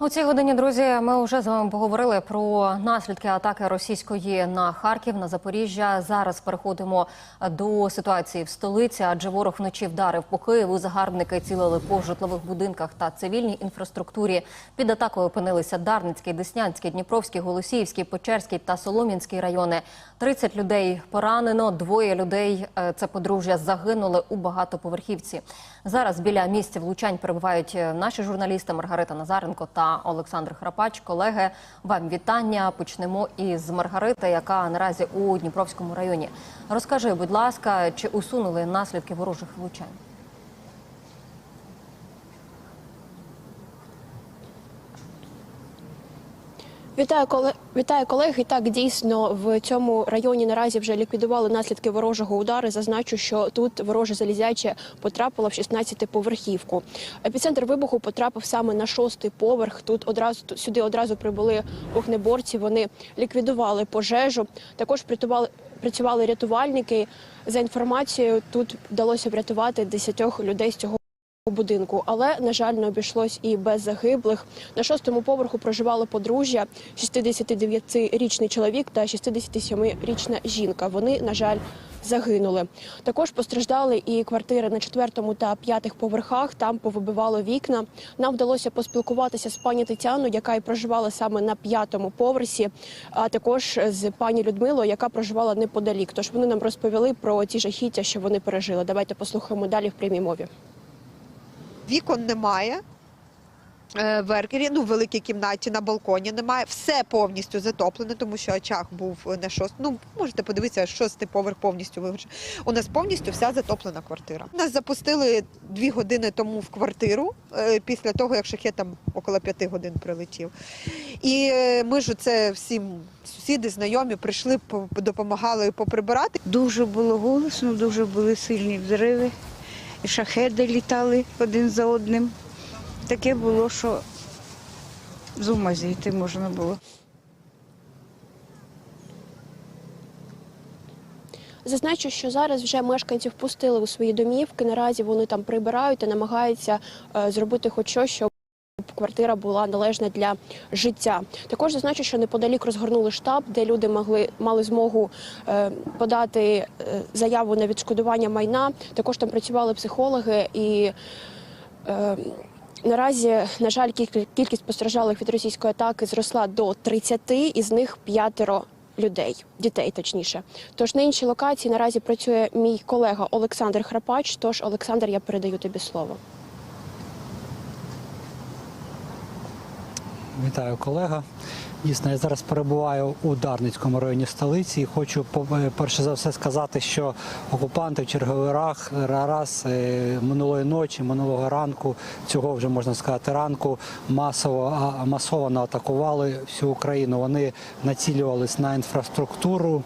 У цій годині, друзі, ми вже з вами поговорили про наслідки атаки російської на Харків, на Запоріжжя. Зараз переходимо до ситуації в столиці, адже ворог вночі вдарив по Києву. Загарбники цілили по житлових будинках та цивільній інфраструктурі. Під атакою опинилися Дарницький, Деснянський, Дніпровський, Голосіївський, Печерський та Солом'янський райони. 30 людей поранено, 2 людей, це подружжя, загинули у багатоповерхівці. Зараз біля місця влучань перебувають наші журналісти Маргарита Назаренко та Олександр Храпач. Колеги, вам вітання. Почнемо із Маргарити, яка наразі у Дніпровському районі. Розкажи, будь ласка, чи усунули наслідки ворожих влучань? Вітаю, колеги. Так, дійсно, в цьому районі наразі вже ліквідували наслідки ворожого удару. Зазначу, що тут вороже залізяче потрапило в 16-поверхівку. Епіцентр вибуху потрапив саме на 6-й поверх. Сюди одразу прибули вогнеборці, вони ліквідували пожежу. Також працювали рятувальники. За інформацією, тут вдалося врятувати 10 людей з цього будинку, але, на жаль, не обійшлось і без загиблих. На 6-му поверху проживало подружжя, 69-річний чоловік та 67-річна жінка. Вони, на жаль, загинули. Також постраждали і квартири на 4-му та 5-х поверхах, там повибивало вікна. Нам вдалося поспілкуватися з пані Тетяною, яка і проживала саме на 5-му поверсі, а також з пані Людмилою, яка проживала неподалік. Тож вони нам розповіли про ті жахіття, що вони пережили. Давайте послухаємо далі в прямій мові. Вікон немає в еркері, в великій кімнаті, на балконі немає. Все повністю затоплене, тому що очаг був на 6-му. Можете подивитися, 6-й поверх повністю вигорів. У нас повністю вся затоплена квартира. Нас запустили 2 години тому в квартиру, після того, як шахет там около 5 годин прилетів. І ми ж це всім сусіди, знайомі прийшли, допомагали поприбирати. Дуже було голосно, дуже були сильні взриви. І шахеди літали один за одним. Таке було, що з ума зійти можна було. Зазначу, що зараз вже мешканців пустили у свої домівки. Наразі вони там прибирають і намагаються зробити хоч щось, щоб квартира була належна для життя. Також зазначу, що неподалік розгорнули штаб, де люди мали змогу подати заяву на відшкодування майна. Також там працювали психологи і наразі, на жаль, кількість постраждалих від російської атаки зросла до 30, із них 5 дітей точніше. Тож на іншій локації наразі працює мій колега Олександр Храпач. Тож, Олександр, я передаю тобі слово. Вітаю, колега. Дійсно, я зараз перебуваю у Дарницькому районі столиці і хочу перше за все сказати, що окупанти в черговий раз минулої ночі, минулого ранку, цього вже можна сказати ранку, масово атакували всю Україну. Вони націлювались на інфраструктуру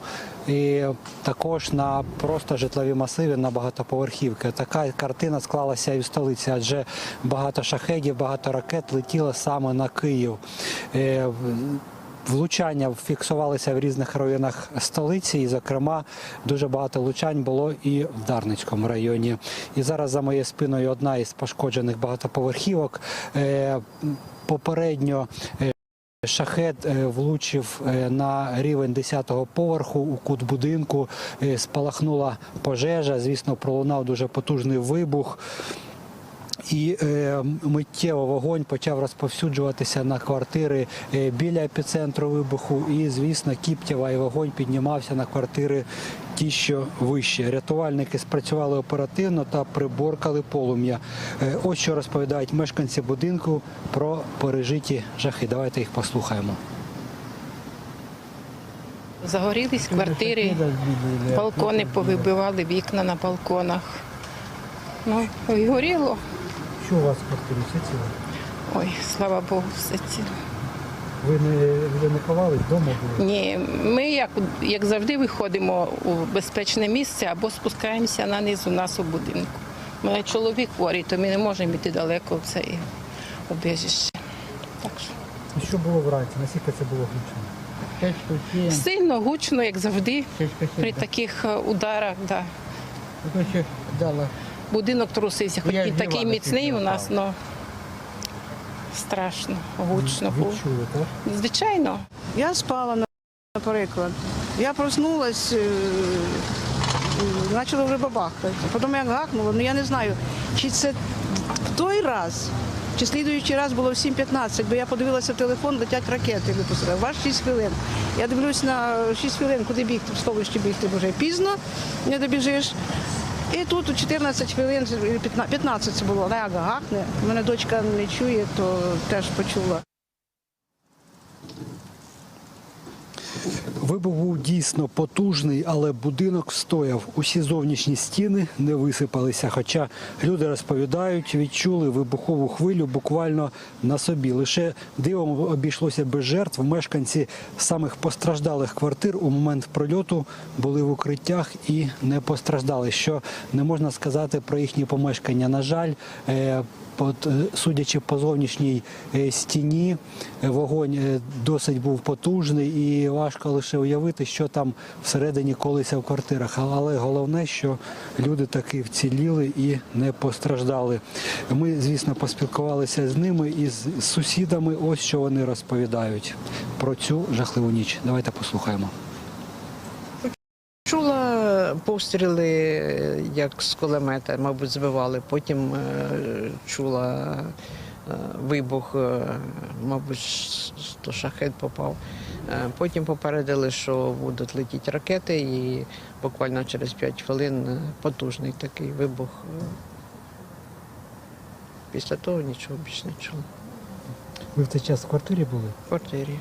і також на просто житлові масиви, на багатоповерхівки. Така картина склалася і в столиці, адже багато шахедів, багато ракет летіло саме на Київ. Влучання фіксувалися в різних районах столиці, і, зокрема, дуже багато влучань було і в Дарницькому районі. І зараз за моєю спиною одна із пошкоджених багатоповерхівок. Попередньо шахед влучив на рівень 10-го поверху у кут будинку, спалахнула пожежа, звісно, пролунав дуже потужний вибух. І миттєво вогонь почав розповсюджуватися на квартири біля епіцентру вибуху. І, звісно, кіптєва і вогонь піднімався на квартири ті, що вище. Рятувальники спрацювали оперативно та приборкали полум'я. Ось що розповідають мешканці будинку про пережиті жахи. Давайте їх послухаємо. Загорілись квартири, балкони повибивали, вікна на балконах. Ну, і горіло. Що у вас в квартирі? Все ціле? Ой, слава Богу, все ціле. Ви не ховались вдома? Ні, ми, як завжди, виходимо у безпечне місце або спускаємося на низ у нас у будинку. У мене чоловік хворий, то ми не можемо йти далеко в це убіжище. Так що. І що було вранці? Наскільки це було гучно? Сильно гучно, як завжди, при таких ударах. Да. Будинок трусився, хоч він такий міцний у нас, але страшно, гучно було. Відчули, так? Звичайно. Я спала, наприклад. Я проснулась, почало вже бабахати. Потім як гахнуло, я не знаю, чи це в той раз, чи слідуючий раз було в 7:15, бо я подивилася в телефон, летять ракети, випустили. Ваш 6 хвилин. Я дивлюсь на 6 хвилин, куди бігти, в сховище бігти вже пізно, не добіжиш. І тут у 14 хвилин, 15 це було, як гахне. Мене дочка не чує, то теж почула. Вибух був дійсно потужний, але будинок стояв. Усі зовнішні стіни не висипалися. Хоча люди розповідають, відчули вибухову хвилю буквально на собі. Лише дивом обійшлося без жертв. Мешканці самих постраждалих квартир у момент прильоту були в укриттях і не постраждали. Що не можна сказати про їхні помешкання. На жаль, судячи по зовнішній стіні, вогонь досить був потужний і важко лише уявити, що там всередині колися в квартирах. Але головне, що люди таки вціліли і не постраждали. Ми, звісно, поспілкувалися з ними і з сусідами. Ось що вони розповідають про цю жахливу ніч. Давайте послухаємо. Чула постріли, як з кулемета, мабуть, збивали. Потім чула вибух, мабуть, то шахед попав. Потім попередили, що будуть летіти ракети, і буквально через 5 хвилин потужний такий вибух. Після того нічого більше не чула. Ви в цей час в квартирі були? В квартирі.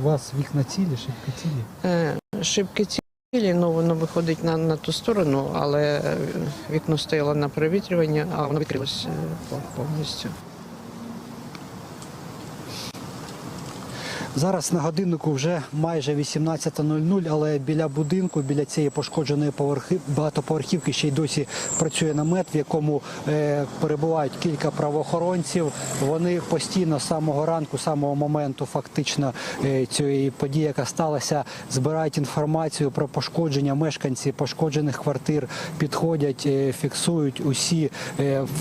У вас вікна цілі, шибки цілі? Шибки цілі, воно виходить на ту сторону, але вікно стояло на провітрювання, а воно відкрилося повністю. Зараз на годиннику вже майже 18:00, але біля будинку, біля цієї пошкодженої багатоповерхівки ще й досі працює намет, в якому перебувають кілька правоохоронців. Вони постійно з самого ранку, з самого моменту фактично цієї події, яка сталася, збирають інформацію про пошкодження. Мешканці пошкоджених квартир підходять, фіксують усі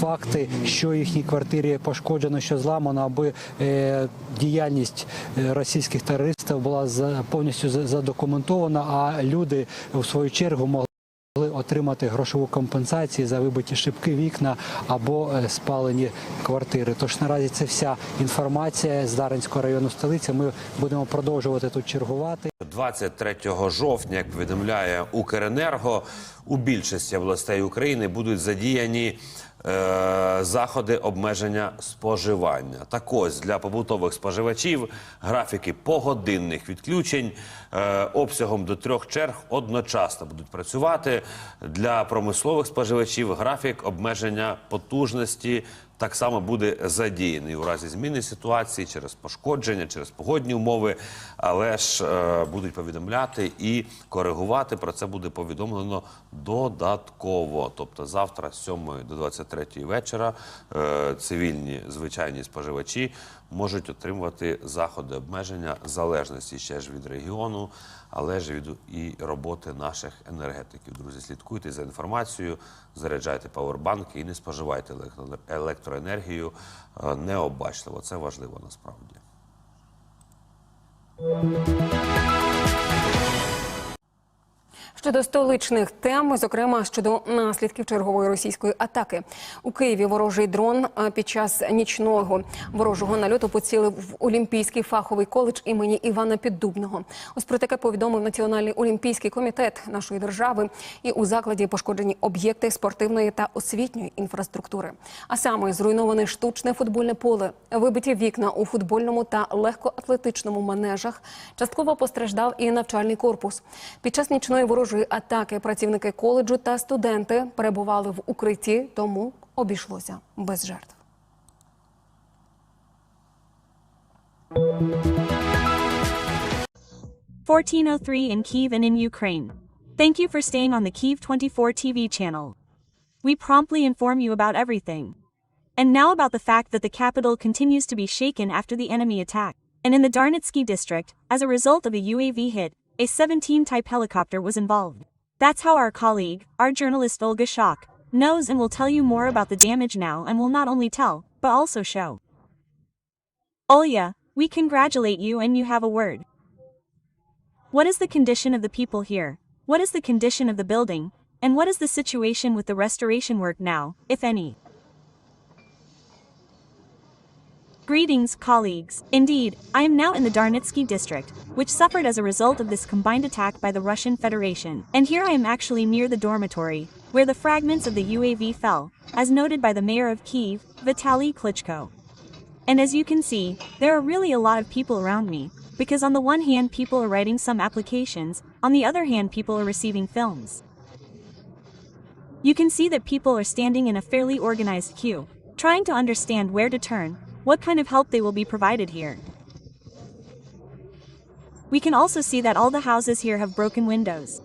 факти, що в їхній квартирі пошкоджено, що зламано, аби діяльність російських терористів була повністю задокументована, а люди, в свою чергу, могли отримати грошову компенсацію за вибиті шибки, вікна або спалені квартири. Тож наразі це вся інформація з Дарницького району столиці. Ми будемо продовжувати тут чергувати. 23 жовтня, як повідомляє Укренерго, у більшості областей України будуть задіяні заходи обмеження споживання. Так ось, для побутових споживачів графіки погодинних відключень обсягом до 3 черг одночасно будуть працювати. Для промислових споживачів графік обмеження потужності так само буде задіяний у разі зміни ситуації через пошкодження, через погодні умови, але ж будуть повідомляти і коригувати. Про це буде повідомлено додатково. Тобто завтра з 7 до 23 вечора цивільні, звичайні споживачі можуть отримувати заходи обмеження в залежності ще ж від регіону, але ж від і роботи наших енергетиків. Друзі, слідкуйте за інформацією, заряджайте павербанки і не споживайте електроенергію необачливо. Це важливо насправді. Щодо столичних тем, зокрема щодо наслідків чергової російської атаки. У Києві ворожий дрон під час нічного ворожого нальоту поцілив в Олімпійський фаховий коледж імені Івана Піддубного. Ось про таке повідомив Національний олімпійський комітет нашої держави. І у закладі пошкоджені об'єкти спортивної та освітньої інфраструктури. А саме зруйноване штучне футбольне поле, вибиті вікна у футбольному та легкоатлетичному манежах. Частково постраждав і навчальний корпус. Під час нічної ворожої атаки працівники коледжу та студенти перебували в укритті, тому обійшлося без жертв. (14:03 in Kyiv and in Ukraine. Thank you for staying on the Kyiv 24 TV channel. We promptly inform you about everything. And now about the fact that the capital continues to be shaken after the enemy attack. And in the Darnitsky district, as a result of a UAV hit, a 17-type helicopter was involved. That's how our colleague, our journalist Olga Shok, knows and will tell you more about the damage now, and will not only tell, but also show. Olya, we congratulate you and you have a word. What is the condition of the people here? What is the condition of the building? And what is the situation with the restoration work now, if any? Greetings, colleagues. Indeed, I am now in the Darnitsky district, which suffered as a result of this combined attack by the Russian Federation. And here I am actually near the dormitory, where the fragments of the UAV fell, as noted by the mayor of Kyiv, Vitaly Klitschko. And as you can see, there are really a lot of people around me, because on the one hand people are writing some applications, on the other hand people are receiving films. You can see that people are standing in a fairly organized queue, trying to understand where to turn, what kind of help they will be provided here. We can also see that all the houses here have broken windows.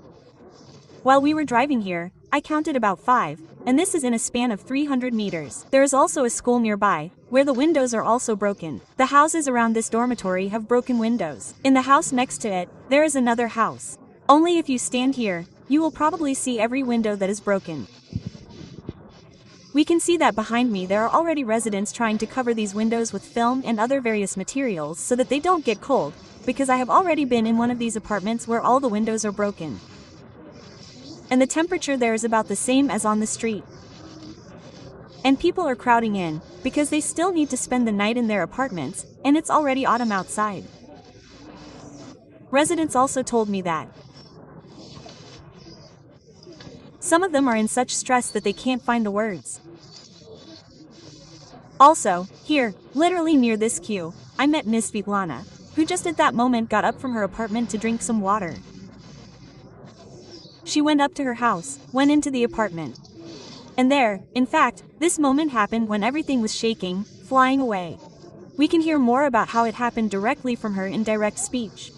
While we were driving here, I counted about 5, and this is in a span of 300 meters. There is also a school nearby, where the windows are also broken. The houses around this dormitory have broken windows. In the house next to it, there is another house. Only if you stand here, you will probably see every window that is broken. We can see that behind me there are already residents trying to cover these windows with film and other various materials so that they don't get cold, because I have already been in one of these apartments where all the windows are broken. And the temperature there is about the same as on the street. And people are crowding in, because they still need to spend the night in their apartments, and it's already autumn outside. Residents also told me that some of them are in such stress that they can't find the words. Also, here, literally near this queue, I met Miss Svetlana, who just at that moment got up from her apartment to drink some water. She went up to her house, went into the apartment. And there, in fact, this moment happened when everything was shaking, flying away. We can hear more about how it happened directly from her in direct speech.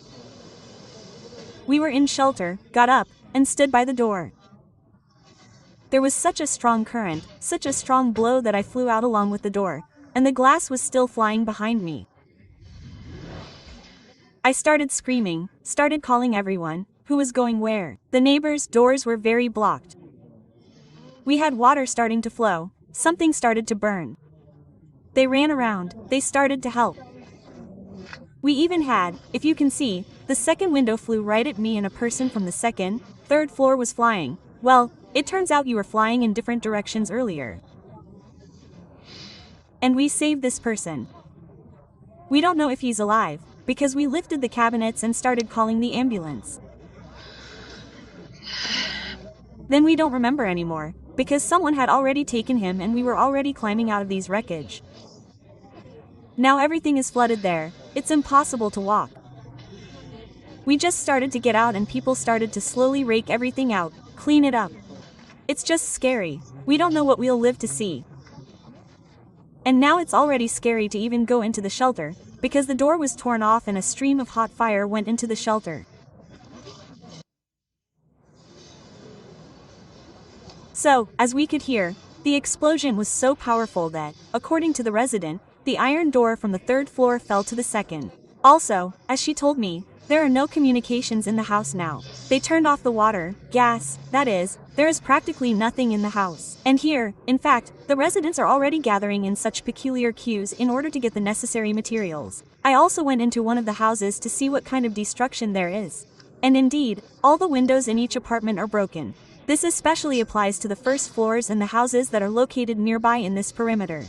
We were in shelter, got up, and stood by the door. There was such a strong current, such a strong blow that I flew out along with the door, and the glass was still flying behind me. I started screaming, started calling everyone, who was going where. The neighbors' doors were very blocked. We had water starting to flow, something started to burn. They ran around, they started to help. We even had, if you can see, the second window flew right at me and a person from the second, third floor was flying. Well, it turns out you were flying in different directions earlier. And we saved this person. We don't know if he's alive, because we lifted the cabinets and started calling the ambulance. Then we don't remember anymore, because someone had already taken him and we were already climbing out of these wreckage. Now everything is flooded there, it's impossible to walk. We just started to get out and people started to slowly rake everything out, clean it up. It's just scary, we don't know what we'll live to see. And now it's already scary to even go into the shelter, because the door was torn off and a stream of hot fire went into the shelter. So, as we could hear, the explosion was so powerful that, according to the resident, the iron door from the third floor fell to the second. Also, as she told me, there are no communications in the house now. They turned off the water, gas, that is, there is practically nothing in the house. And here, in fact, the residents are already gathering in such peculiar queues in order to get the necessary materials. I also went into one of the houses to see what kind of destruction there is. And indeed, all the windows in each apartment are broken. This especially applies to the first floors and the houses that are located nearby in this perimeter.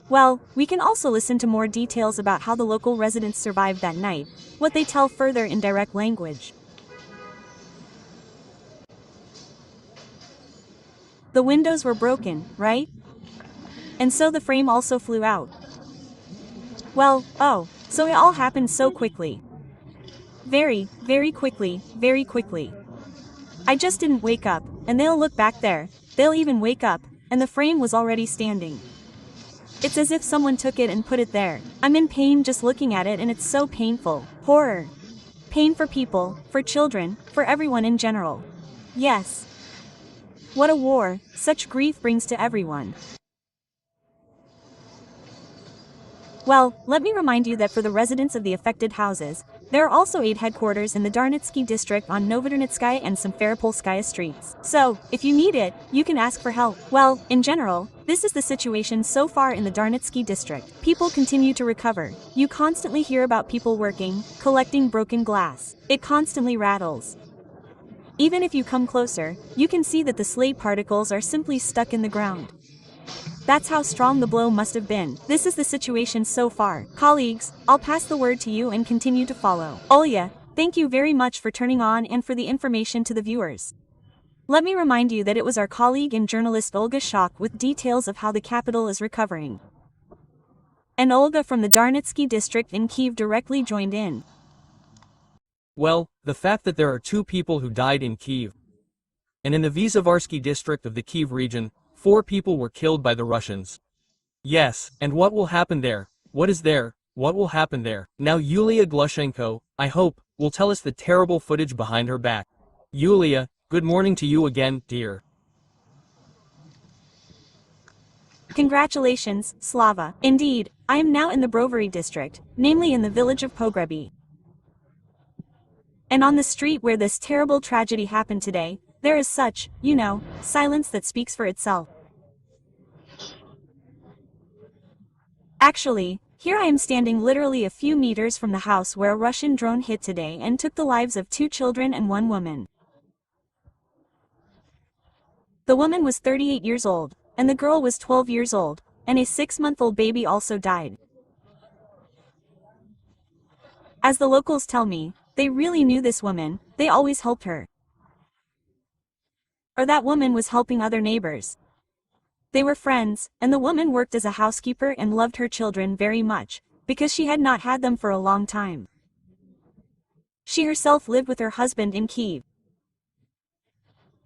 Well, we can also listen to more details about how the local residents survived that night, what they tell further in direct language. The windows were broken, right? And so the frame also flew out. Well, oh, so it all happened so quickly. Very, very quickly, very quickly. I just didn't wake up, and they'll look back there, they'll even wake up, and the frame was already standing. It's as if someone took it and put it there. I'm in pain just looking at it and it's so painful. Horror. Pain for people, for children, for everyone in general. Yes. What a war, such grief brings to everyone. Well, let me remind you that for the residents of the affected houses, there are also 8 headquarters in the Darnitsky district on Novodornitskaya and Simferopolskaya streets. So, if you need it, you can ask for help. Well, in general, this is the situation so far in the Darnitsky district. People continue to recover. You constantly hear about people working, collecting broken glass. It constantly rattles. Even if you come closer, you can see that the slate particles are simply stuck in the ground. That's how strong the blow must have been. This is the situation so far. Colleagues, I'll pass the word to you and continue to follow. Olya, thank you very much for turning on and for the information to the viewers. Let me remind you that it was our colleague and journalist Olga Shok with details of how the capital is recovering. And Olga from the Darnitsky district in Kyiv directly joined in. Well, the fact that there are 2 people who died in Kyiv. And in the Vyazovsky district of the Kyiv region, 4 people were killed by the Russians. Yes, and what will happen there? What is there? What will happen there? Now Yulia Glushenko, I hope, will tell us the terrible footage behind her back. Yulia, good morning to you again, dear. Congratulations, Slava. Indeed, I am now in the Brovary district, namely in the village of Pogreby. And on the street where this terrible tragedy happened today, there is such, silence that speaks for itself. Actually, here I am standing literally a few meters from the house where a Russian drone hit today and took the lives of 2 children and 1 woman. The woman was 38 years old, and the girl was 12 years old, and a 6-month-old baby also died. As the locals tell me, they really knew this woman, they always helped her. Or that woman was helping other neighbors. They were friends, and the woman worked as a housekeeper and loved her children very much, because she had not had them for a long time. She herself lived with her husband in Kyiv.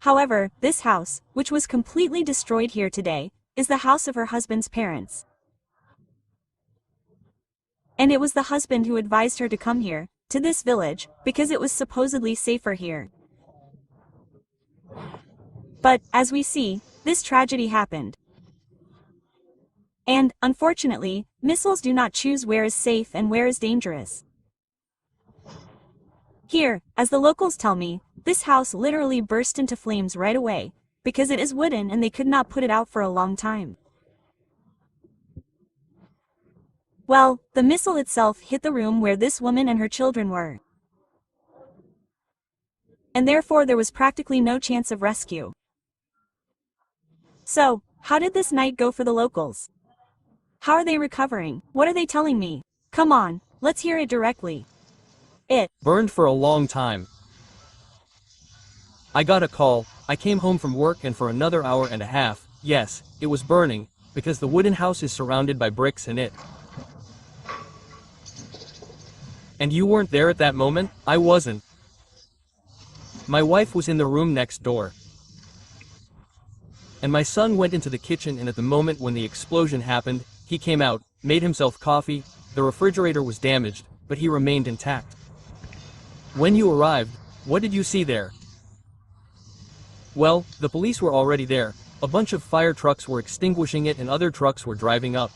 However, this house, which was completely destroyed here today, is the house of her husband's parents. And it was the husband who advised her to come here, to this village, because it was supposedly safer here. But, as we see, this tragedy happened. And, unfortunately, missiles do not choose where is safe and where is dangerous. Here, as the locals tell me, this house literally burst into flames right away, because it is wooden and they could not put it out for a long time. Well, the missile itself hit the room where this woman and her children were. And therefore there was practically no chance of rescue. So, how did this night go for the locals? How are they recovering? What are they telling me? Come on, let's hear it directly. It burned for a long time. I got a call, I came home from work and for another hour and a half, yes, it was burning, because the wooden house is surrounded by bricks and it. And you weren't there at that moment? I wasn't. My wife was in the room next door. And my son went into the kitchen, and at the moment when the explosion happened, he came out, made himself coffee. The refrigerator was damaged, but he remained intact. When you arrived, what did you see there? Well, the police were already there. A bunch of fire trucks were extinguishing it and other trucks were driving up.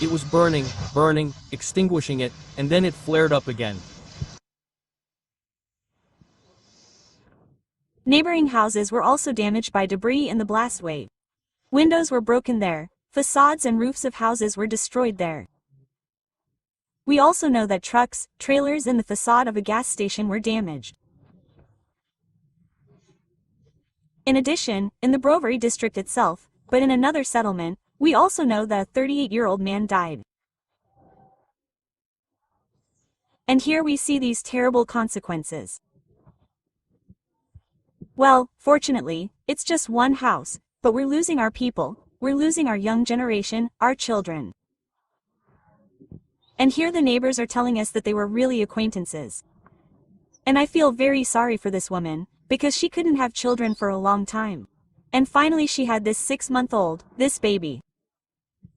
It was burning, extinguishing it, and then it flared up again. Neighboring houses were also damaged by debris in the blast wave. Windows were broken there, facades and roofs of houses were destroyed there. We also know that trucks, trailers and the facade of a gas station were damaged. In addition, in the Brovary district itself, but in another settlement, we also know that a 38-year-old man died. And here we see these terrible consequences. Well, fortunately, it's just one house, but we're losing our people, we're losing our young generation, our children. And here the neighbors are telling us that they were really acquaintances. And I feel very sorry for this woman, because she couldn't have children for a long time. And finally she had this 6-month-old, this baby.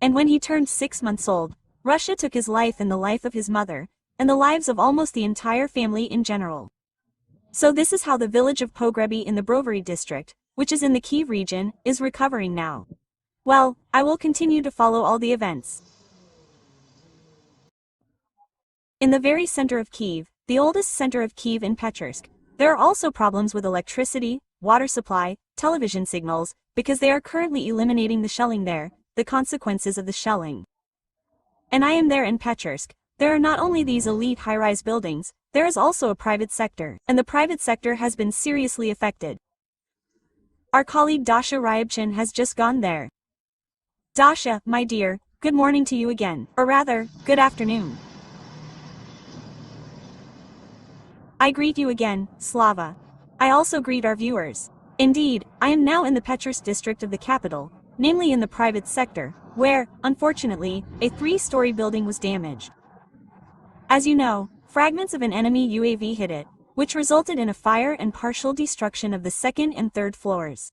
And when he turned 6 months old, Russia took his life and the life of his mother, and the lives of almost the entire family in general. So this is how the village of Pogreby in the Brovary district, which is in the Kyiv region, is recovering now. Well, I will continue to follow all the events. In the very center of Kyiv, the oldest center of Kyiv in Pechersk, there are also problems with electricity, water supply, television signals, because they are currently eliminating the shelling there, the consequences of the shelling. And I am there in Pechersk. There are not only these elite high-rise buildings, there is also a private sector, and the private sector has been seriously affected. Our colleague Dasha Ryabchin has just gone there. Dasha, my dear, good morning to you again, or rather, good afternoon. I greet you again, Slava. I also greet our viewers. Indeed, I am now in the Pechersk district of the capital, namely in the private sector, where, unfortunately, a 3-story building was damaged. As you know, fragments of an enemy UAV hit it, which resulted in a fire and partial destruction of the 2nd and 3rd floors.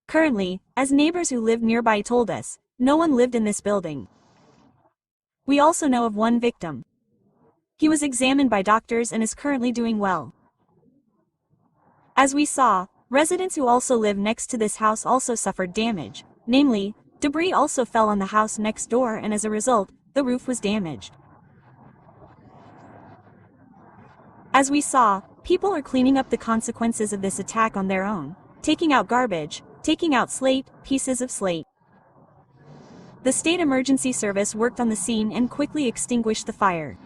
Currently, as neighbors who lived nearby told us, no one lived in this building. We also know of one victim. He was examined by doctors and is currently doing well. As we saw, residents who also live next to this house also suffered damage, namely, debris also fell on the house next door and as a result, the roof was damaged. As we saw, people are cleaning up the consequences of this attack on their own, taking out garbage, taking out slate, pieces of slate. The state emergency service worked on the scene and quickly extinguished the fire.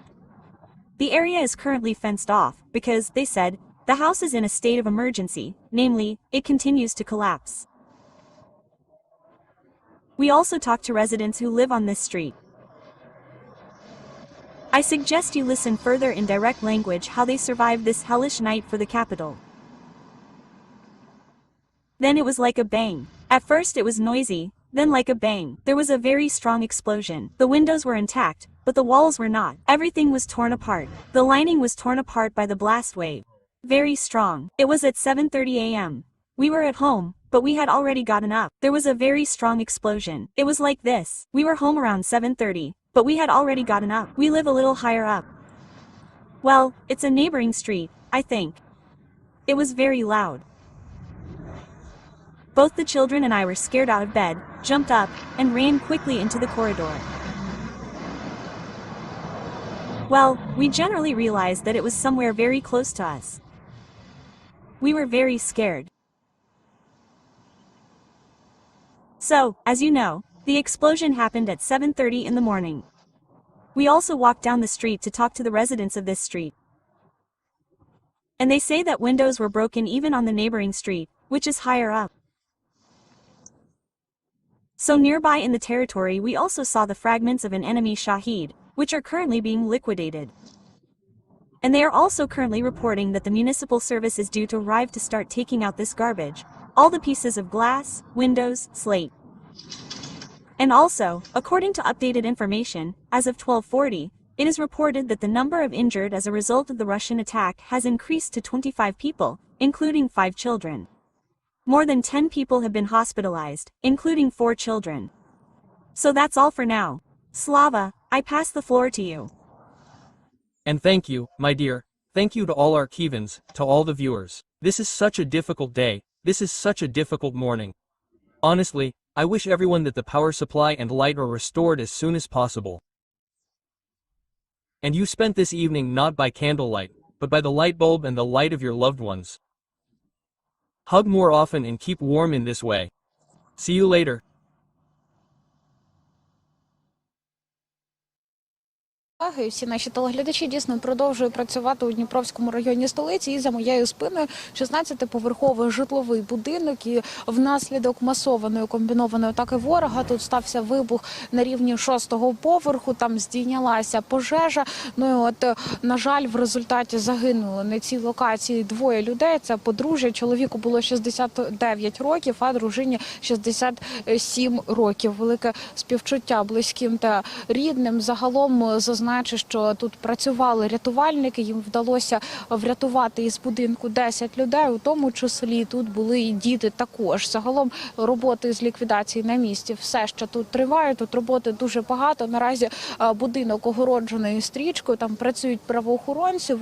The area is currently fenced off because, they said, the house is in a state of emergency, namely, it continues to collapse. We also talked to residents who live on this street. I suggest you listen further in direct language how they survived this hellish night for the capital. Then it was like a bang. At first it was noisy, then like a bang. There was a very strong explosion. The windows were intact, but the walls were not. Everything was torn apart. The lining was torn apart by the blast wave. Very strong. It was at 7:30 a.m. We were at home, but we had already gotten up. There was a very strong explosion. It was like this. We were home around 7:30, but we had already gotten up. We live a little higher up. Well, it's a neighboring street, I think. It was very loud. Both the children and I were scared out of bed, jumped up, and ran quickly into the corridor. Well, we generally realized that it was somewhere very close to us. We were very scared. So, as you know, the explosion happened at 7:30 in the morning. We also walked down the street to talk to the residents of this street. And they say that windows were broken even on the neighboring street, which is higher up. So nearby in the territory we also saw the fragments of an enemy Shahid, which are currently being liquidated. And they are also currently reporting that the municipal service is due to arrive to start taking out this garbage, all the pieces of glass, windows, slate. And also, according to updated information, as of 12:40, it is reported that the number of injured as a result of the Russian attack has increased to 25 people, including 5 children. More than 10 people have been hospitalized, including 4 children. So that's all for now. Slava, I pass the floor to you. And thank you, my dear, thank you to all our Kievans, to all the viewers. This is such a difficult day, this is such a difficult morning. Honestly, I wish everyone that the power supply and light are restored as soon as possible. And you spent this evening not by candlelight, but by the light bulb and the light of your loved ones. Hug more often and keep warm in this way. See you later. Всі наші телеглядачі дійсно продовжують працювати у Дніпровському районі столиці. І за моєю спиною 16-поверховий житловий будинок. І внаслідок масованої комбінованої атаки ворога тут стався вибух на рівні 6-го поверху. Там здійнялася пожежа. Ну і от, на жаль, в результаті загинули на цій локації 2 людей. Це подружжя. Чоловіку було 69 років, а дружині 67 років. Велике співчуття близьким та рідним. Загалом зазначено, зазначу, що тут працювали рятувальники, їм вдалося врятувати із будинку 10 людей, у тому числі тут були і діти також. Загалом роботи з ліквідації на місці все ще тут триває, тут роботи дуже багато. Наразі будинок огороджений стрічкою, там працюють правоохоронці,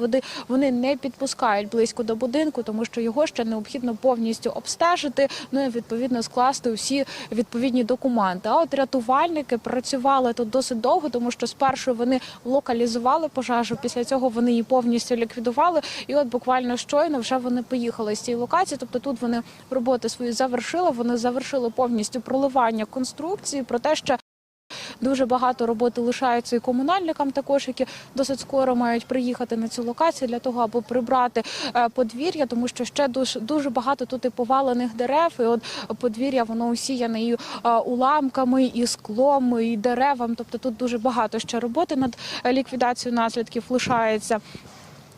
вони не підпускають близько до будинку, тому що його ще необхідно повністю обстежити, ну і відповідно скласти усі відповідні документи. А от рятувальники працювали тут досить довго, тому що спершу вони локалізували пожежу, після цього вони її повністю ліквідували, і от буквально щойно вже вони поїхали з цієї локації, тобто тут вони роботи свої завершили, вони завершили повністю проливання конструкції, проте ще дуже багато роботи лишається і комунальникам також, які досить скоро мають приїхати на цю локацію для того, аби прибрати подвір'я, тому що ще дуже багато тут і повалених дерев, і от подвір'я воно усіяне і уламками, і склом, і деревам, тобто тут дуже багато ще роботи над ліквідацією наслідків лишається.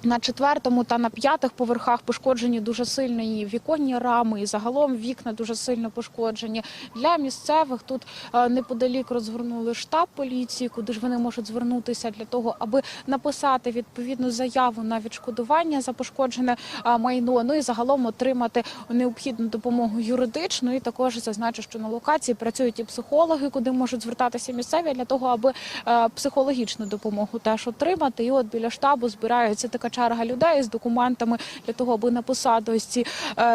На 4-му та на 5-х поверхах пошкоджені дуже сильно і віконні рами, і загалом вікна дуже сильно пошкоджені. Для місцевих тут неподалік розгорнули штаб поліції, куди ж вони можуть звернутися для того, аби написати відповідну заяву на відшкодування за пошкоджене майно, ну і загалом отримати необхідну допомогу юридичну. І також зазначу, що на локації працюють і психологи, куди можуть звертатися місцеві для того, аби психологічну допомогу теж отримати. І от біля штабу збираються така черга людей з документами для того, аби написати ось ці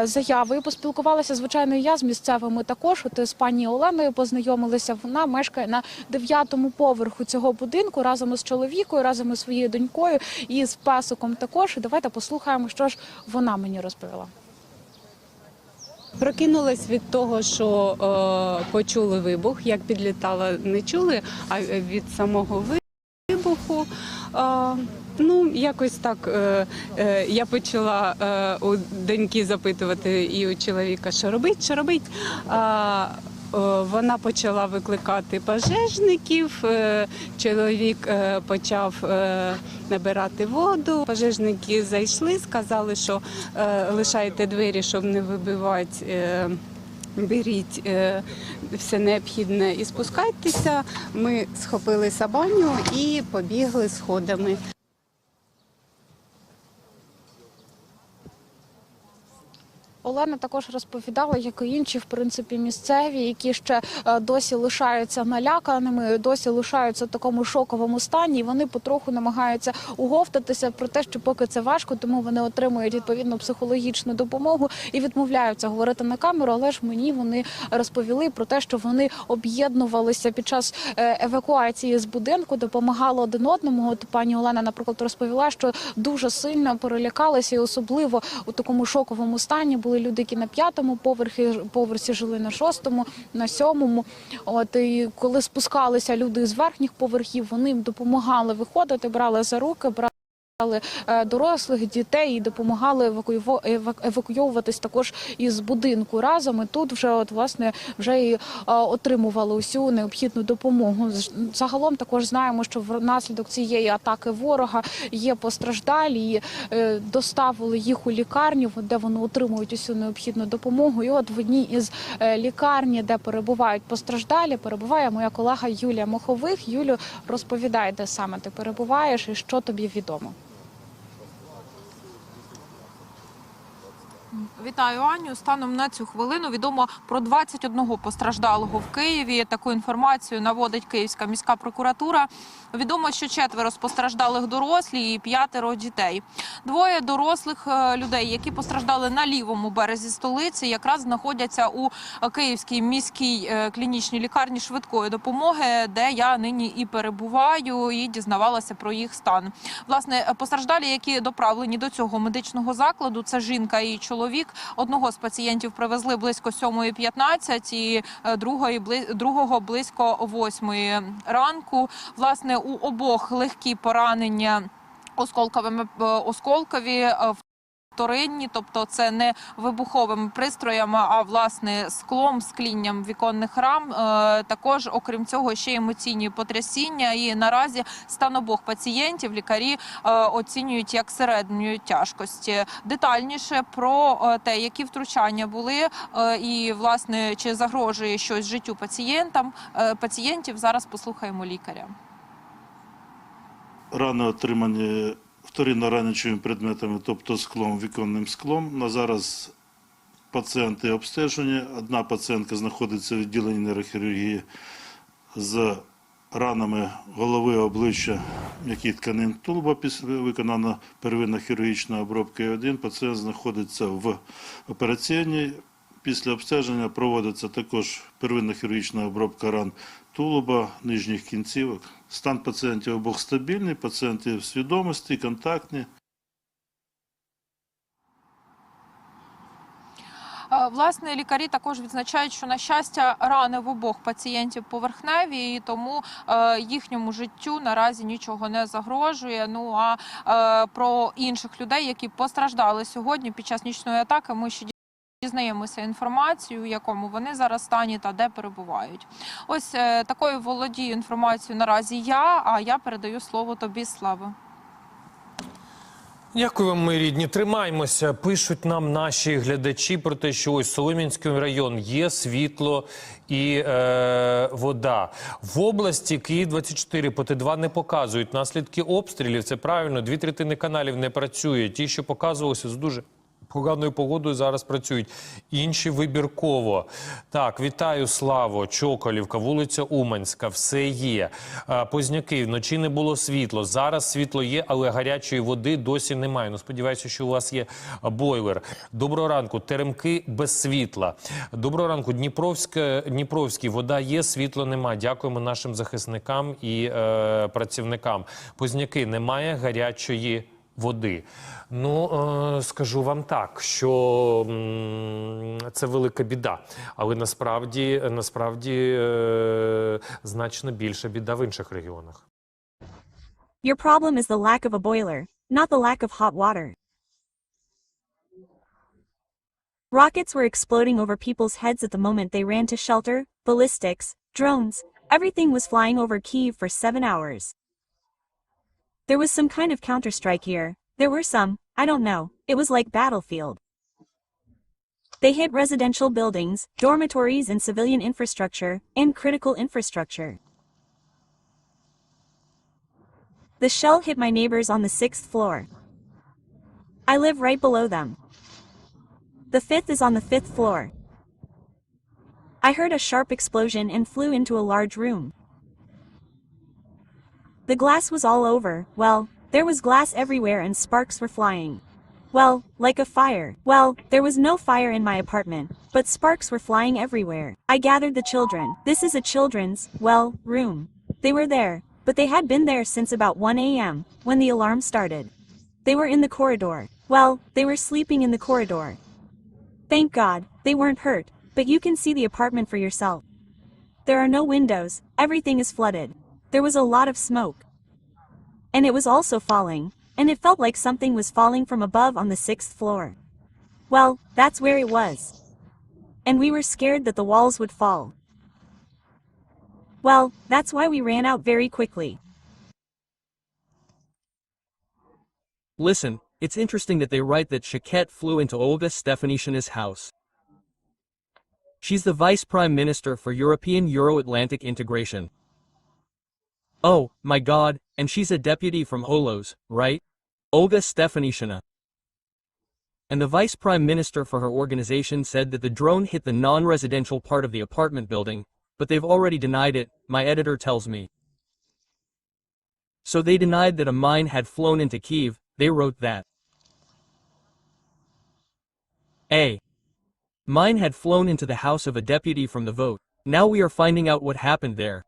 заяви. І поспілкувалася, звичайно, я з місцевими також. От з пані Оленою познайомилися. Вона мешкає на 9-му поверху цього будинку разом із чоловіком, разом із своєю донькою і з песиком також. І давайте послухаємо, що ж вона мені розповіла. Прокинулась від того, що почули вибух. Як підлітала, не чули, а від самого вибуху. Ну, якось так, я почала у доньки запитувати і у чоловіка, що робить. Вона почала викликати пожежників, чоловік почав набирати воду. Пожежники зайшли, сказали, що лишайте двері, щоб не вибивати. Беріть все необхідне і спускайтеся. Ми схопили сабаню і побігли сходами. Олена також розповідала, як і інші, в принципі, місцеві, які ще досі лишаються наляканими, досі лишаються в такому шоковому стані, і вони потроху намагаються уговтатися про те, що поки це важко, тому вони отримують відповідну психологічну допомогу і відмовляються говорити на камеру, але ж мені вони розповіли про те, що вони об'єднувалися під час евакуації з будинку, допомагали один одному. От пані Олена, наприклад, розповіла, що дуже сильно перелякалися і особливо у такому шоковому стані були люди, які на 5-му поверсі жили, на 6-му, на 7-му. От, і коли спускалися люди з верхніх поверхів, вони їм допомагали виходити, брали за руки, брали дорослих, дітей і допомагали евакуйовуватись також із будинку разом. І тут вже, от, власне, вже і отримували усю необхідну допомогу. Загалом також знаємо, що внаслідок цієї атаки ворога є постраждалі, і доставили їх у лікарню, де вони отримують усю необхідну допомогу. І от в одній із лікарні, де перебувають постраждалі, перебуває моя колега Юлія Мохових. Юлю, розповідай, де саме ти перебуваєш і що тобі відомо. Вітаю, Аню. Станом на цю хвилину відомо про 21 постраждалого в Києві. Таку інформацію наводить Київська міська прокуратура. Відомо, що 4 з постраждалих дорослі і 5 дітей. 2 дорослих людей, які постраждали на лівому березі столиці, якраз знаходяться у Київській міській клінічній лікарні швидкої допомоги, де я нині і перебуваю, і дізнавалася про їх стан. Власне, постраждалі, які доправлені до цього медичного закладу, це жінка і чоловік. Одного з пацієнтів привезли близько 7:15 і другого близько 8 ранку. Власне, у обох легкі поранення осколкові, вторинні, тобто це не вибуховими пристроями, а власне склом, склінням віконних рам. Також, окрім цього, ще емоційні потрясіння. І наразі стан обох пацієнтів лікарі оцінюють як середньої тяжкості. Детальніше про те, які втручання були і, власне, чи загрожує щось життю пацієнтів, зараз послухаємо лікаря. рани отримані вторинно ранячими предметами, тобто склом, віконним склом. На зараз пацієнти обстежені. Одна пацієнтка знаходиться в відділенні нейрохірургії з ранами голови, обличчя, м'яких тканин тулуба, виконана первинна хірургічна обробка. І один пацієнт знаходиться в операційній. Після обстеження проводиться також первинна хірургічна обробка ран тулуба, нижніх кінцівок. Стан пацієнтів обох стабільний, пацієнти в свідомості, контактні. Власне, лікарі також відзначають, що, на щастя, рани в обох пацієнтів поверхневі, і тому їхньому життю наразі нічого не загрожує. Ну а про інших людей, які постраждали сьогодні під час нічної атаки, ми ще дізнаємося інформацію, в якому вони зараз стані та де перебувають. Ось такою володію інформацією наразі а я передаю слово тобі, Слава. Дякую вам, мої рідні. Тримаймося. Пишуть нам наші глядачі про те, що ось Солом'янський район є світло і вода. В області Київ-24 по Т2 не показують наслідки обстрілів. Це правильно, 2/3 каналів не працює. Ті, що показувалися з дуже поганою погодою, зараз працюють. Інші вибірково. Так, вітаю, Славо, Чоколівка, вулиця Уманська, все є. Позняки, вночі не було світло. Зараз світло є, але гарячої води досі немає. Ну, сподіваюся, що у вас є бойлер. Доброго ранку, Теремки без світла. Доброго ранку, Дніпровський, вода є, світла немає. Дякуємо нашим захисникам і працівникам. Позняки, немає гарячої води. Ну, скажу вам так, що це велика біда. Але насправді значно більша біда в інших регіонах. Your problem is the lack of a boiler, not the lack of hot water. Rockets were exploding over people's heads at the moment they ran to shelter, ballistics, drones, everything was flying over Kyiv for 7 hours. There was some kind of counter-strike here. There were some, I don't know, it was like battlefield. They hit residential buildings, dormitories and civilian infrastructure, and critical infrastructure. The shell hit my neighbors on the 6th floor. I live right below them. The 5th is on the 5th floor. I heard a sharp explosion and flew into a large room. The glass was all over, well, there was glass everywhere and sparks were flying. Well, like a fire. Well, there was no fire in my apartment, but sparks were flying everywhere. I gathered the children. This is a children's, room. They were there, but they had been there since about 1 a.m., when the alarm started. They were in the corridor. Well, they were sleeping in the corridor. Thank God, they weren't hurt, but you can see the apartment for yourself. There are no windows, everything is flooded. There was a lot of smoke. And it was also falling, and it felt like something was falling from above on the 6th floor. Well, that's where it was. And we were scared that the walls would fall. Well, that's why we ran out very quickly. Listen, it's interesting that they write that Shaket flew into Olga Stefanishina's house. She's the Vice Prime Minister for European Euro-Atlantic integration. Oh, my God, and she's a deputy from Holos, right? Olga Stefanishina. And the Vice Prime Minister for her organization said that the drone hit the non-residential part of the apartment building, but they've already denied it, my editor tells me. So they denied that a mine had flown into Kyiv, they wrote that. A mine had flown into the house of a deputy from the vote. Now we are finding out what happened there.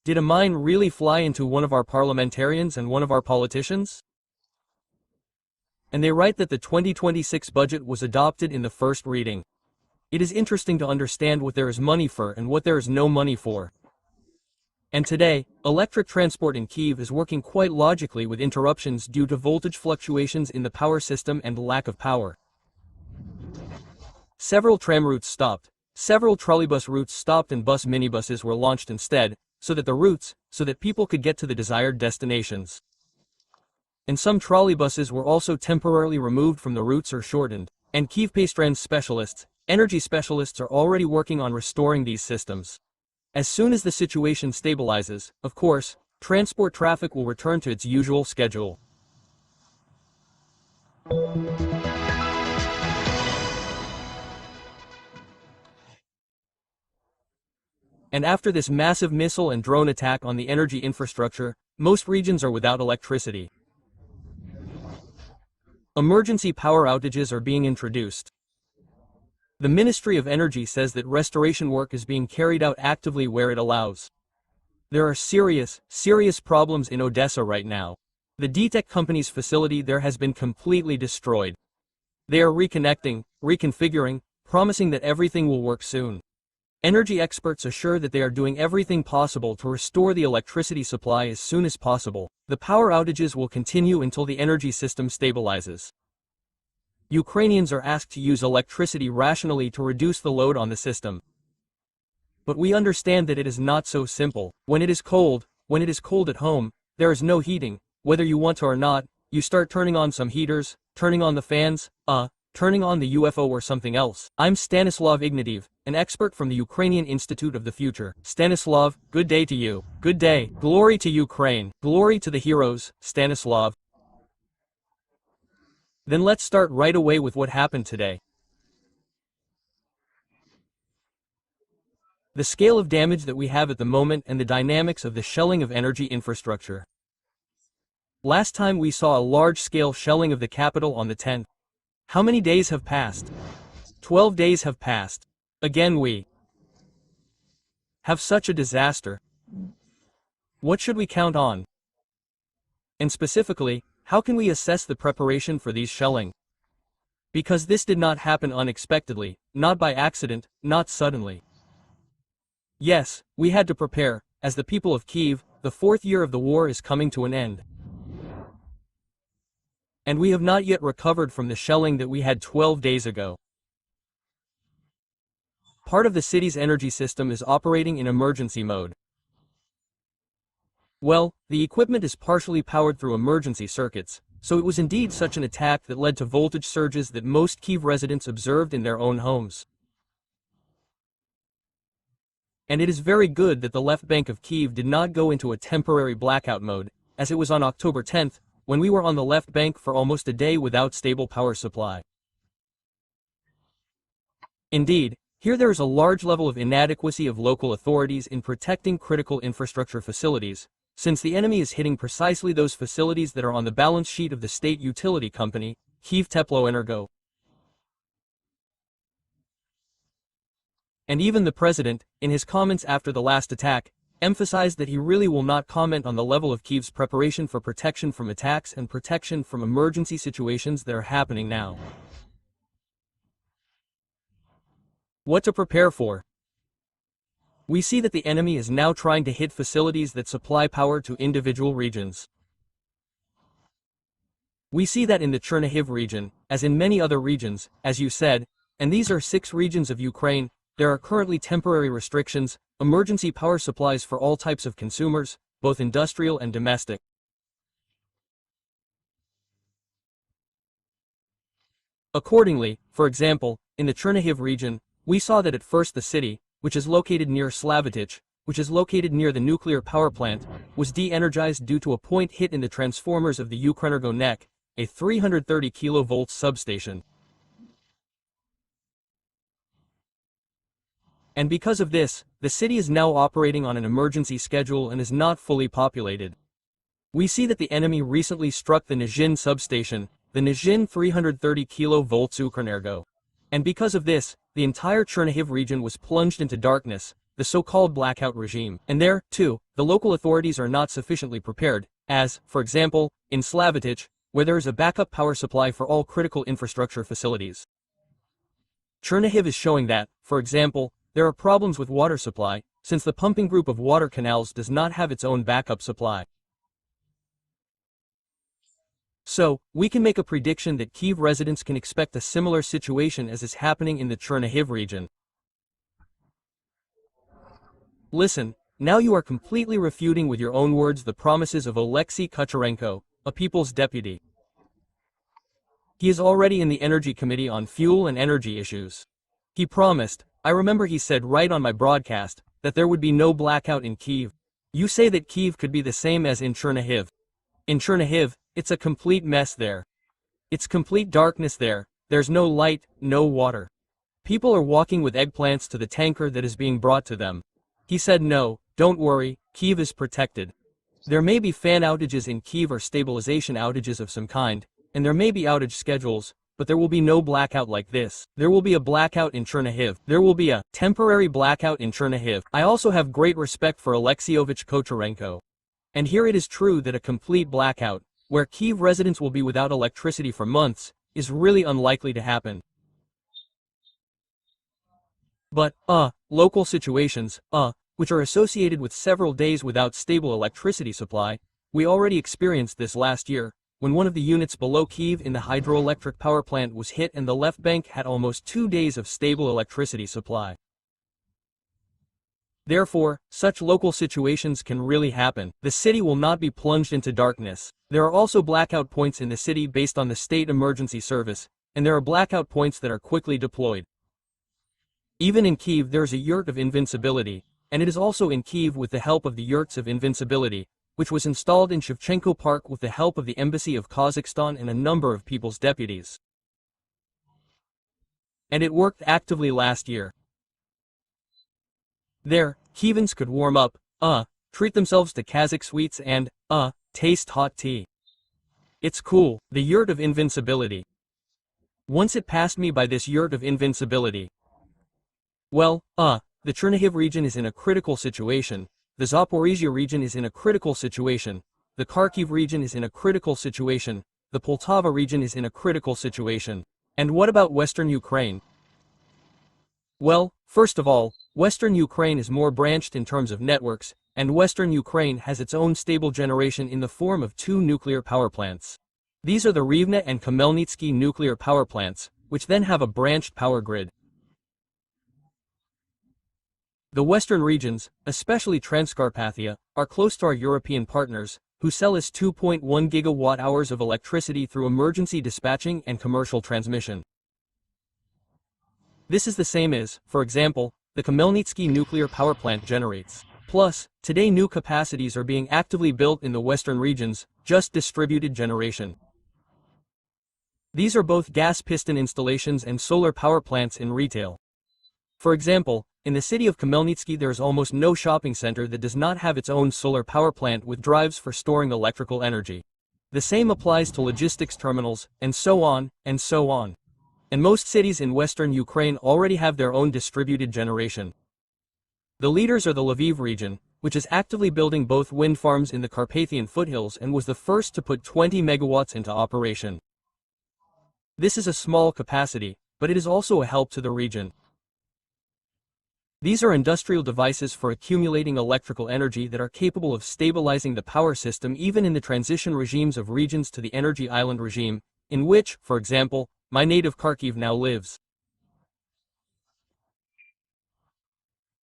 Did a mine really fly into one of our parliamentarians and one of our politicians? And they write that the 2026 budget was adopted in the first reading. It is interesting to understand what there is money for and what there is no money for. And today, electric transport in Kyiv is working quite logically with interruptions due to voltage fluctuations in the power system and lack of power. Several tram routes stopped, several trolleybus routes stopped and bus minibuses were launched instead, so that people could get to the desired destinations. And some trolleybuses were also temporarily removed from the routes or shortened, and Kyivpaystrans specialists, energy specialists are already working on restoring these systems. As soon as the situation stabilizes, of course, transport traffic will return to its usual schedule. And after this massive missile and drone attack on the energy infrastructure, most regions are without electricity. Emergency power outages are being introduced. The Ministry of Energy says that restoration work is being carried out actively where it allows. There are serious problems in Odessa right now. The DTEC company's facility there has been completely destroyed. They are reconnecting, reconfiguring, promising that everything will work soon. Energy experts assure that they are doing everything possible to restore the electricity supply as soon as possible. The power outages will continue until the energy system stabilizes. Ukrainians are asked to use electricity rationally to reduce the load on the system. But we understand that it is not so simple. When it is cold at home, there is no heating. Whether you want to or not, you start turning on some heaters, turning on the fans, turning on the UFO or something else. I'm Stanislav Ignatiev, an expert from the Ukrainian Institute of the Future. Stanislav, good day to you. Good day. Glory to Ukraine. Glory to the heroes, Stanislav. Then let's start right away with what happened today. The scale of damage that we have at the moment and the dynamics of the shelling of energy infrastructure. Last time we saw a large-scale shelling of the capital on the 10th. How many days have passed? 12 days have passed. Again we have such a disaster. What should we count on? And specifically, how can we assess the preparation for these shelling? Because this did not happen unexpectedly, not by accident, not suddenly. Yes, we had to prepare. As the people of Kyiv, the 4th year of the war is coming to an end. And we have not yet recovered from the shelling that we had 12 days ago. Part of the city's energy system is operating in emergency mode. Well, the equipment is partially powered through emergency circuits, so it was indeed such an attack that led to voltage surges that most Kyiv residents observed in their own homes. And it is very good that the left bank of Kyiv did not go into a temporary blackout mode, as it was on October 10th, when we were on the left bank for almost a day without stable power supply. Indeed, here there is a large level of inadequacy of local authorities in protecting critical infrastructure facilities, since the enemy is hitting precisely those facilities that are on the balance sheet of the state utility company, Kyiv Teploenergo. And even the president, in his comments after the last attack, emphasized that he really will not comment on the level of Kyiv's preparation for protection from attacks and protection from emergency situations that are happening now. What to prepare for? We see that the enemy is now trying to hit facilities that supply power to individual regions. We see that in the Chernihiv region, as in many other regions, as you said, and these are 6 regions of Ukraine, there are currently temporary restrictions, emergency power supplies for all types of consumers, both industrial and domestic. Accordingly, for example, in the Chernihiv region, we saw that at first the city, which is located near Slavitich, which is located near the nuclear power plant, was de-energized due to a point hit in the transformers of the Ukrenergo NEC, a 330 kV substation. And because of this, the city is now operating on an emergency schedule and is not fully populated. We see that the enemy recently struck the Nizhin substation, the Nizhin 330 kV Ukrenergo. And because of this, the entire Chernihiv region was plunged into darkness, the so-called blackout regime. And there, too, the local authorities are not sufficiently prepared, as, for example, in Slavitich, where there is a backup power supply for all critical infrastructure facilities. Chernihiv is showing that, for example, there are problems with water supply, since the pumping group of water canals does not have its own backup supply. So, we can make a prediction that Kyiv residents can expect a similar situation as is happening in the Chernihiv region. Listen, now you are completely refuting with your own words the promises of Oleksiy Kucharenko, a people's deputy. He is already in the Energy Committee on fuel and energy issues. He promised, I remember he said right on my broadcast, that there would be no blackout in Kyiv. You say that Kyiv could be the same as in Chernihiv. In Chernihiv, it's a complete mess there. It's complete darkness there. There's no light, no water. People are walking with eggplants to the tanker that is being brought to them. He said no, don't worry, Kyiv is protected. There may be fan outages in Kyiv or stabilization outages of some kind, and there may be outage schedules, but there will be no blackout like this. There will be a blackout in Chernihiv. There will be a temporary blackout in Chernihiv. I also have great respect for Alexeyevich Kocharenko. And here it is true that a complete blackout, where Kyiv residents will be without electricity for months, is really unlikely to happen. But, local situations, which are associated with several days without stable electricity supply, we already experienced this last year, when one of the units below Kyiv in the hydroelectric power plant was hit and the left bank had almost 2 days of stable electricity supply. Therefore, such local situations can really happen. The city will not be plunged into darkness. There are also blackout points in the city based on the state emergency service, and there are blackout points that are quickly deployed. Even in Kyiv there is a yurt of invincibility, and it is also in Kyiv with the help of the yurts of invincibility, which was installed in Shevchenko Park with the help of the Embassy of Kazakhstan and a number of people's deputies. And it worked actively last year. There, Kyivans could warm up, treat themselves to Kazakh sweets and, taste hot tea. It's cool, the yurt of invincibility. Once it passed me by this yurt of invincibility. Well, the Chernihiv region is in a critical situation, the Zaporizhia region is in a critical situation, the Kharkiv region is in a critical situation, the Poltava region is in a critical situation. And what about Western Ukraine? Well, first of all, Western Ukraine is more branched in terms of networks, and Western Ukraine has its own stable generation in the form of 2 nuclear power plants. These are the Rivne and Khmelnytsky nuclear power plants, which then have a branched power grid. The western regions, especially Transcarpathia, are close to our European partners, who sell us 2.1 gigawatt-hours of electricity through emergency dispatching and commercial transmission. This is the same as, for example, the Khmelnytsky nuclear power plant generates. Plus, today new capacities are being actively built in the western regions, just distributed generation. These are both gas piston installations and solar power plants in retail. For example, in the city of Khmelnytsky there is almost no shopping center that does not have its own solar power plant with drives for storing electrical energy. The same applies to logistics terminals, and so on, and so on. And most cities in western Ukraine already have their own distributed generation. The leaders are the Lviv region, which is actively building both wind farms in the Carpathian foothills and was the first to put 20 megawatts into operation. This is a small capacity, but it is also a help to the region. These are industrial devices for accumulating electrical energy that are capable of stabilizing the power system even in the transition regimes of regions to the energy island regime, in which, for example, my native Kharkiv now lives.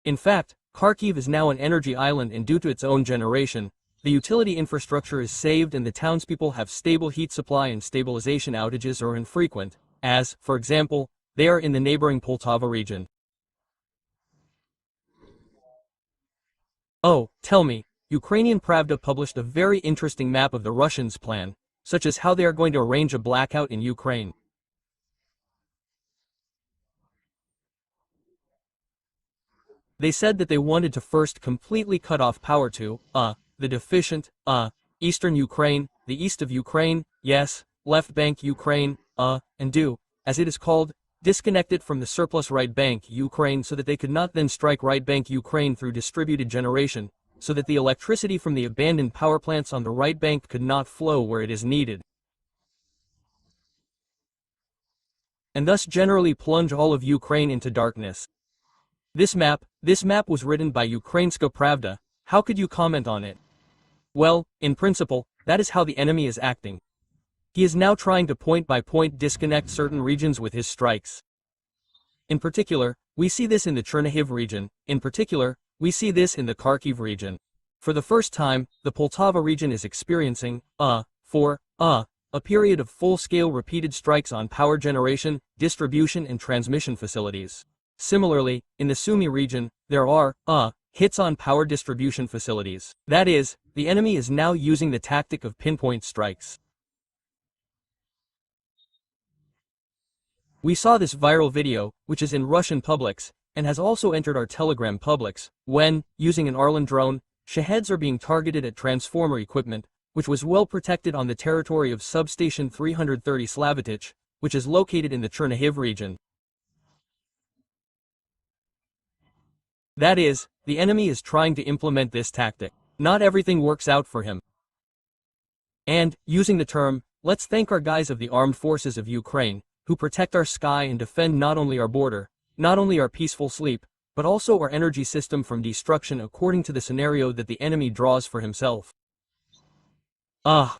In fact, Kharkiv is now an energy island, and due to its own generation, the utility infrastructure is saved and the townspeople have stable heat supply and stabilization outages are infrequent, as, for example, they are in the neighboring Poltava region. Oh, tell me, Ukrainian Pravda published a very interesting map of the Russians' plan, such as how they are going to arrange a blackout in Ukraine. They said that they wanted to first completely cut off power to, the deficient, eastern Ukraine, the east of Ukraine, yes, left bank Ukraine, and do, as it is called, disconnect it from the surplus right bank Ukraine so that they could not then strike right bank Ukraine through distributed generation, so that the electricity from the abandoned power plants on the right bank could not flow where it is needed. And thus generally plunge all of Ukraine into darkness. This map was written by Ukrainska Pravda. How could you comment on it? Well, in principle, that is how the enemy is acting. He is now trying to point by point disconnect certain regions with his strikes. In particular, we see this in the Chernihiv region, in particular, we see this in the Kharkiv region. For the first time, the Poltava region is experiencing, a period of full-scale repeated strikes on power generation, distribution and transmission facilities. Similarly, in the Sumy region, there are, hits on power distribution facilities. That is, the enemy is now using the tactic of pinpoint strikes. We saw this viral video, which is in Russian publics, and has also entered our Telegram publics, when, using an Arlan drone, Shaheeds are being targeted at transformer equipment, which was well protected on the territory of substation 330 Slavitich, which is located in the Chernihiv region. That is, the enemy is trying to implement this tactic. Not everything works out for him. And, using the term, let's thank our guys of the armed forces of Ukraine, who protect our sky and defend not only our border, not only our peaceful sleep, but also our energy system from destruction according to the scenario that the enemy draws for himself. But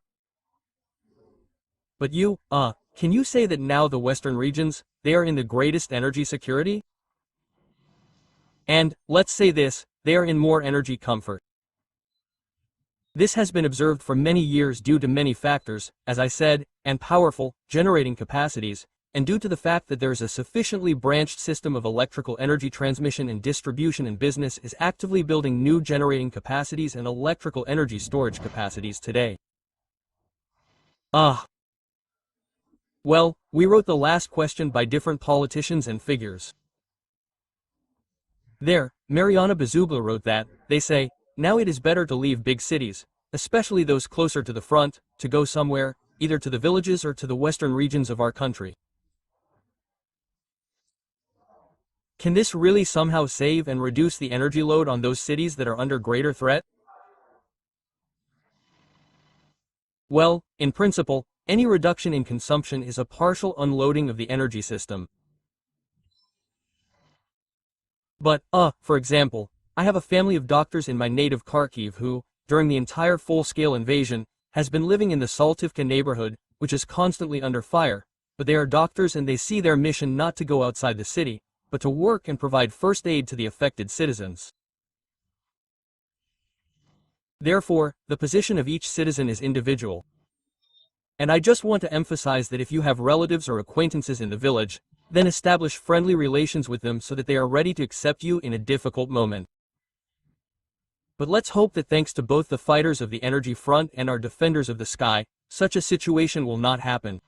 you, can you say that now the western regions, they are in the greatest energy security? And, let's say this, they are in more energy comfort. This has been observed for many years due to many factors, as I said, and powerful, generating capacities, and due to the fact that there is a sufficiently branched system of electrical energy transmission and distribution, and business is actively building new generating capacities and electrical energy storage capacities today. Well, we wrote the last question by different politicians and figures. There, Mariana Bazugla wrote that, they say, now it is better to leave big cities, especially those closer to the front, to go somewhere, either to the villages or to the western regions of our country. Can this really somehow save and reduce the energy load on those cities that are under greater threat? Well, in principle, any reduction in consumption is a partial unloading of the energy system. But, for example, I have a family of doctors in my native Kharkiv who, during the entire full-scale invasion, has been living in the Saltivka neighborhood, which is constantly under fire, but they are doctors and they see their mission not to go outside the city, but to work and provide first aid to the affected citizens. Therefore, the position of each citizen is individual. And I just want to emphasize that if you have relatives or acquaintances in the village, then establish friendly relations with them so that they are ready to accept you in a difficult moment. But let's hope that thanks to both the fighters of the energy front and our defenders of the sky, such a situation will not happen.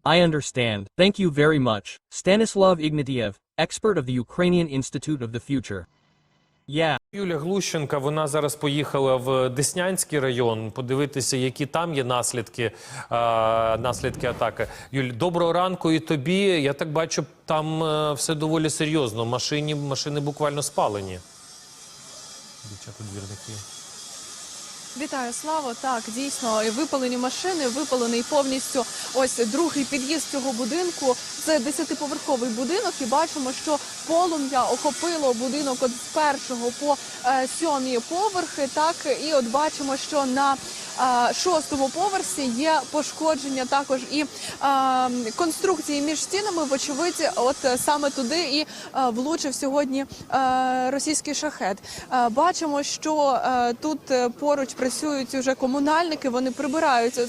I understand. Thank you very much. Stanislav Ignatiev, expert of the Ukrainian Institute of the Future. Yeah. Юля Глущенка, вона зараз поїхала в Деснянський район, подивитися, які там є наслідки атаки. Юль, доброго ранку і тобі. Я так бачу, там все доволі серйозно. Машини буквально спалені. Дівчата-двірники. Вітаю, Славо. Так, дійсно, випалені машини, випалений повністю ось другий під'їзд цього будинку. Це 10-поверховий будинок і бачимо, що полум'я охопило будинок від з 1-го по 7-й поверхи. Так, і от бачимо, що на 6-му поверсі є пошкодження також і конструкції між стінами. Вочевидь, от саме туди і влучив сьогодні російський шахед. Бачимо, що тут поруч працюють уже комунальники, вони прибирають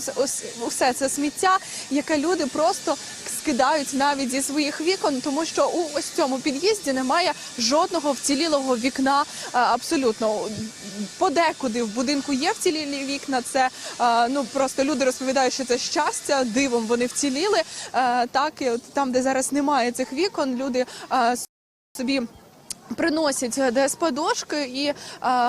усе це сміття, яке люди просто скидають навіть зі своїх вікон, тому що у ось цьому під'їзді немає жодного вцілілого вікна абсолютно. Подекуди в будинку є вцілілі вікна, це просто люди розповідають, що це щастя, дивом вони вціліли. Так, і от там, де зараз немає цих вікон, люди собі приносять ДСП-дошки і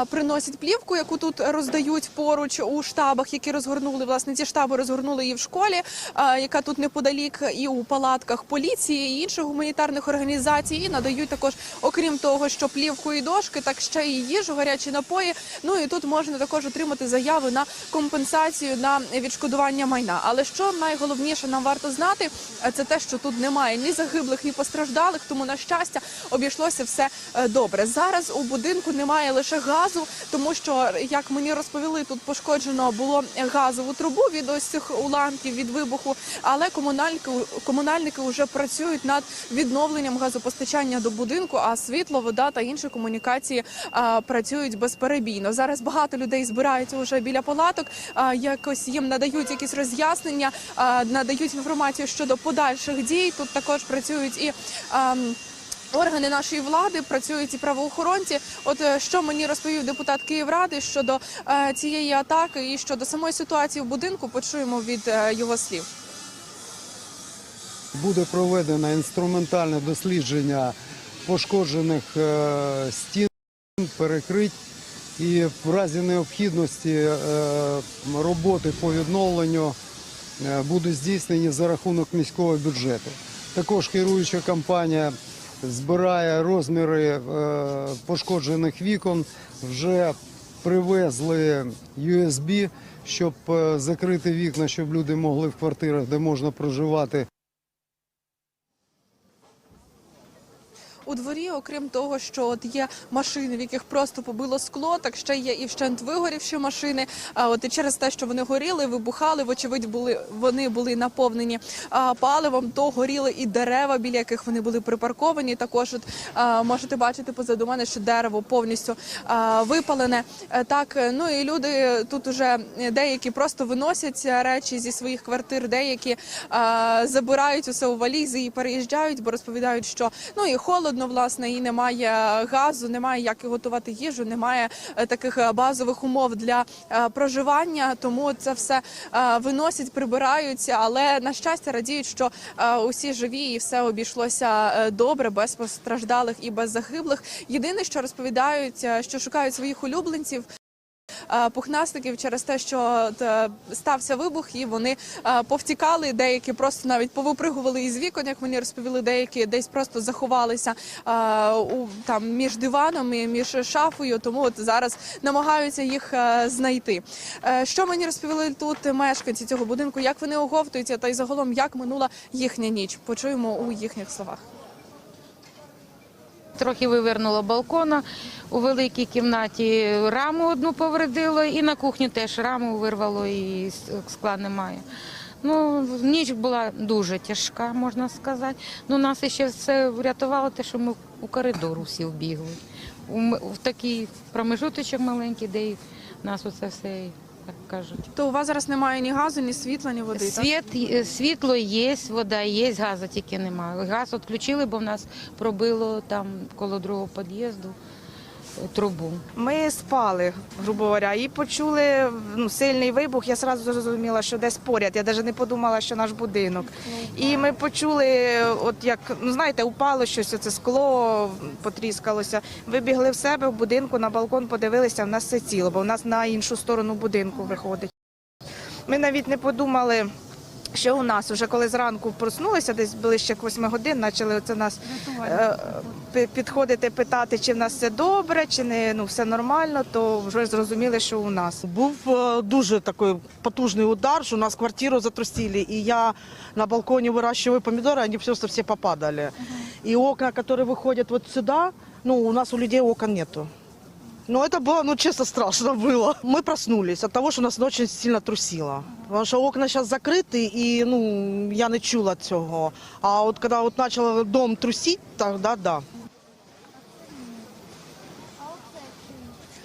приносять плівку, яку тут роздають поруч у штабах, які розгорнули, власне, ці штаби розгорнули і в школі, яка тут неподалік, і у палатках поліції, і інших гуманітарних організацій, і надають також, окрім того, що плівку і дошки, так ще і їжу, гарячі напої. Ну і тут можна також отримати заяви на компенсацію, на відшкодування майна. Але що найголовніше нам варто знати, це те, що тут немає ні загиблих, ні постраждалих, тому, на щастя, обійшлося все добре. Зараз у будинку немає лише газу, тому що, як мені розповіли, тут пошкоджено було газову трубу від ось цих уламків, від вибуху, але комунальники вже працюють над відновленням газопостачання до будинку, а світло, вода та інші комунікації працюють безперебійно. Зараз багато людей збираються вже біля палаток, якось їм надають якісь роз'яснення, надають інформацію щодо подальших дій. Тут також працюють і органи нашої влади, працюють і правоохоронці. От що мені розповів депутат Київради щодо цієї атаки і щодо самої ситуації в будинку, почуємо від його слів. Буде проведено інструментальне дослідження пошкоджених стін, перекрить, і в разі необхідності роботи по відновленню будуть здійснені за рахунок міського бюджету. Також керуюча компанія збирає розміри пошкоджених вікон, вже привезли USB, щоб закрити вікна, щоб люди могли в квартирах, де можна проживати. У дворі, окрім того, що от є машини, в яких просто побило скло, так ще є і вщент вигорівші машини. От і через те, що вони горіли, вибухали, вочевидь, вони були наповнені паливом, то горіли і дерева, біля яких вони були припарковані. Також от можете бачити позаду мене, що дерево повністю випалене. Так, ну і люди тут уже деякі просто виносять речі зі своїх квартир, деякі забирають усе у валізи і переїжджають, бо розповідають, що ну і холодно, власне, і немає газу, немає як готувати їжу, немає таких базових умов для проживання, тому це все виносять, прибираються, але, на щастя, радіють, що усі живі і все обійшлося добре, без постраждалих і без загиблих. Єдине, що розповідають, що шукають своїх улюбленців, пухнастиків, через те, що стався вибух і вони повтікали, деякі просто навіть повипригували із вікон, як мені розповіли, деякі десь просто заховалися там між диваном і між шафою, тому от зараз намагаються їх знайти. Що мені розповіли тут мешканці цього будинку, як вони оговтуються та й загалом як минула їхня ніч, почуємо у їхніх словах. Трохи вивернуло балкона, у великій кімнаті раму одну повредило, і на кухні теж раму вирвало, і скла немає. Ну, ніч була дуже тяжка, можна сказати. Ну, нас ще все врятувало те, що ми у коридор всі вбігли. В такий промежуточок маленький, де і нас оце все, так кажуть. То у вас зараз немає ні газу, ні світла, ні води, так? Світло є, вода є, газу тільки немає. Газ відключили, бо в нас пробило там коло другого під'їзду трубу. Ми спали, грубо говоря, і почули сильний вибух. Я одразу зрозуміла, що десь поряд. Я навіть не подумала, що наш будинок. І ми почули, от як, знаєте, упало щось, оце скло потріскалося. Вибігли в себе в будинку, на балкон подивилися, в нас все ціло, бо в нас на іншу сторону будинку виходить. Ми навіть не подумали, що у нас, вже коли зранку проснулися, десь ближче к 8 годин, почали нас підходити, питати, чи в нас все добре, чи не, все нормально, то вже зрозуміли, що у нас. Був дуже такий потужний удар, що у нас квартиру затрусили, і я на балконі вирощую помідори, вони просто всі попадали. І окна, які виходять от сюди, у нас у людей окон нету. Ну, это было, честно, страшно было. Мы проснулись от того, что нас очень сильно трусило. Потому что окна сейчас закрыты, и, я не чула цього. А от когда почало дом трусить, тогда да.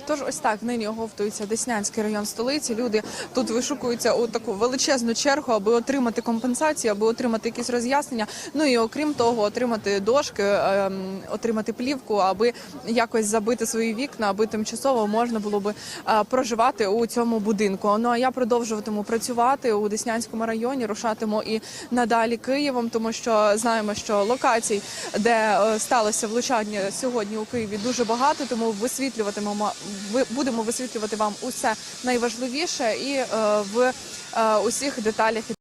Тож ось так нині оговтується Деснянський район столиці. Люди тут вишукуються у таку величезну чергу, аби отримати компенсацію, аби отримати якісь роз'яснення. Ну і окрім того, отримати дошки, отримати плівку, аби якось забити свої вікна, аби тимчасово можна було би проживати у цьому будинку. Ну а я продовжуватиму працювати у Деснянському районі, рушатиму і надалі Києвом, тому що знаємо, що локацій, де сталося влучання сьогодні у Києві, дуже багато, тому будемо висвітлювати вам усе найважливіше і в усіх деталях і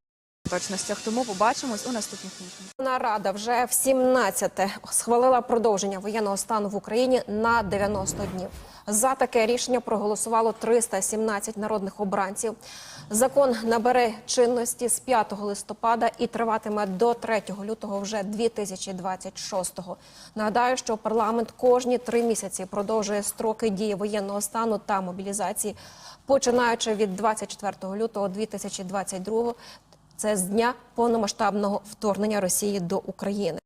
точностях. Тому побачимось у наступних місяцях. Рада вже в 17-те схвалила продовження воєнного стану в Україні на 90 днів. За таке рішення проголосувало 317 народних обранців. Закон набере чинності з 5 листопада і триватиме до 3 лютого вже 2026-го. Нагадаю, що парламент кожні 3 місяці продовжує строки дії воєнного стану та мобілізації, починаючи від 24 лютого 2022-го, це з дня повномасштабного вторгнення Росії до України.